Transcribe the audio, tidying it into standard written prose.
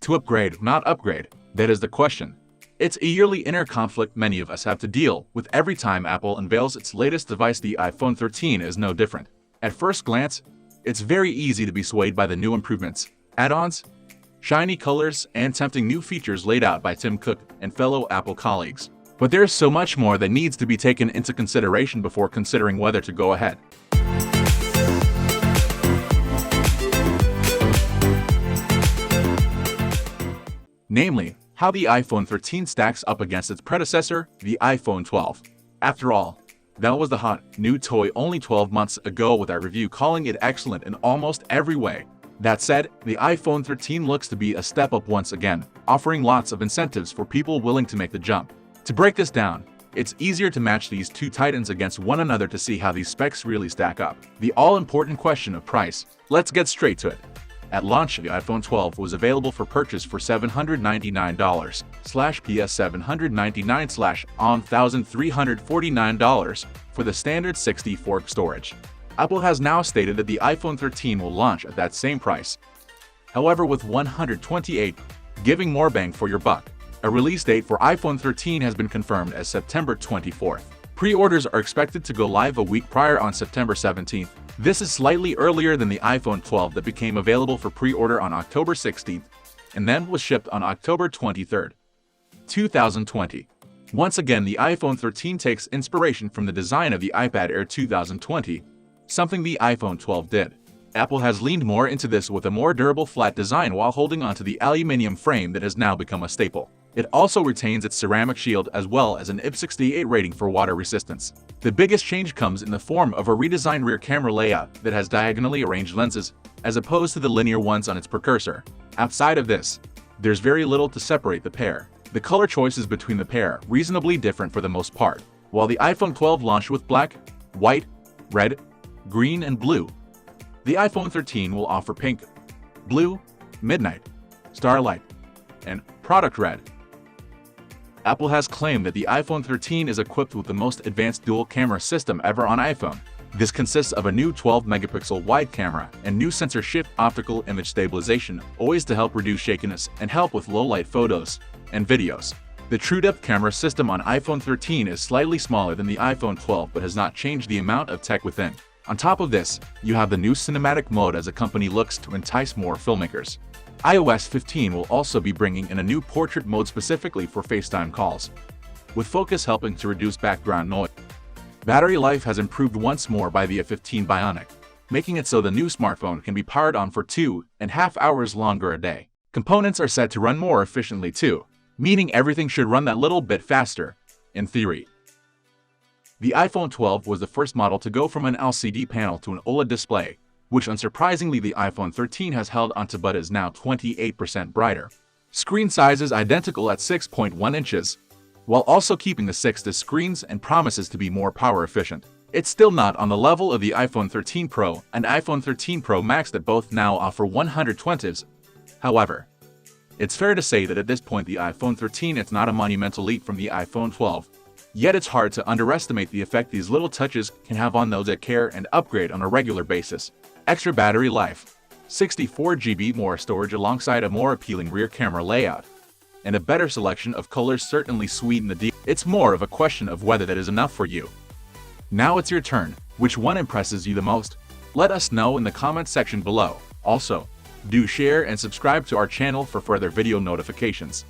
To upgrade, not upgrade? That is the question. It's a yearly inner conflict many of us have to deal with every time Apple unveils its latest device. The iPhone 13 is no different. At first glance, it's very easy to be swayed by the new improvements, add-ons, shiny colors, and tempting new features laid out by Tim Cook and fellow Apple colleagues. But there's so much more that needs to be taken into consideration before considering whether to go ahead. Namely, how the iPhone 13 stacks up against its predecessor, the iPhone 12. After all, that was the hot, new toy only 12 months ago, with our review calling it excellent in almost every way. That said, the iPhone 13 looks to be a step up once again, offering lots of incentives for people willing to make the jump. To break this down, it's easier to match these two titans against one another to see how these specs really stack up. The all-important question of price. Let's get straight to it. At launch, the iPhone 12 was available for purchase for $799 PS $799 $1,349 for the standard 64 GB storage. Apple has now stated that the iPhone 13 will launch at that same price. However, with 128 giving more bang for your buck. A release date for iPhone 13 has been confirmed as September 24th. Pre-orders are expected to go live a week prior on September 17th. This is slightly earlier than the iPhone 12 that became available for pre-order on October 16th and then was shipped on October 23rd, 2020. Once again, the iPhone 13 takes inspiration from the design of the iPad Air 2020, something the iPhone 12 did. Apple has leaned more into this with a more durable flat design while holding onto the aluminum frame that has now become a staple. It also retains its ceramic shield as well as an IP68 rating for water resistance. The biggest change comes in the form of a redesigned rear camera layout that has diagonally arranged lenses, as opposed to the linear ones on its precursor. Outside of this, there's very little to separate the pair. The color choices between the pair reasonably different for the most part. While the iPhone 12 launched with black, white, red, green, and blue, the iPhone 13 will offer pink, blue, midnight, starlight, and product red. Apple has claimed that the iPhone 13 is equipped with the most advanced dual-camera system ever on iPhone. This consists of a new 12-megapixel wide camera and new sensor-shift optical image stabilization, always to help reduce shakiness and help with low-light photos and videos. The TrueDepth camera system on iPhone 13 is slightly smaller than the iPhone 12 but has not changed the amount of tech within. On top of this, you have the new cinematic mode as the company looks to entice more filmmakers. iOS 15 will also be bringing in a new portrait mode specifically for FaceTime calls, with focus helping to reduce background noise. Battery life has improved once more by the A15 Bionic, making it so the new smartphone can be powered on for 2.5 hours longer a day. Components are said to run more efficiently too, meaning everything should run that little bit faster, in theory. The iPhone 12 was the first model to go from an LCD panel to an OLED display, which unsurprisingly the iPhone 13 has held onto but is now 28% brighter. Screen size is identical at 6.1 inches, while also keeping the 6 screens and promises to be more power efficient. It's still not on the level of the iPhone 13 Pro and iPhone 13 Pro Max that both now offer 120s. However, it's fair to say that at this point the iPhone 13 is not a monumental leap from the iPhone 12. Yet it's hard to underestimate the effect these little touches can have on those that care and upgrade on a regular basis. Extra battery life, 64 GB more storage alongside a more appealing rear camera layout, and a better selection of colors certainly sweeten the deal. It's more of a question of whether that is enough for you. Now it's your turn. Which one impresses you the most? Let us know in the comments section below. Also, do share and subscribe to our channel for further video notifications.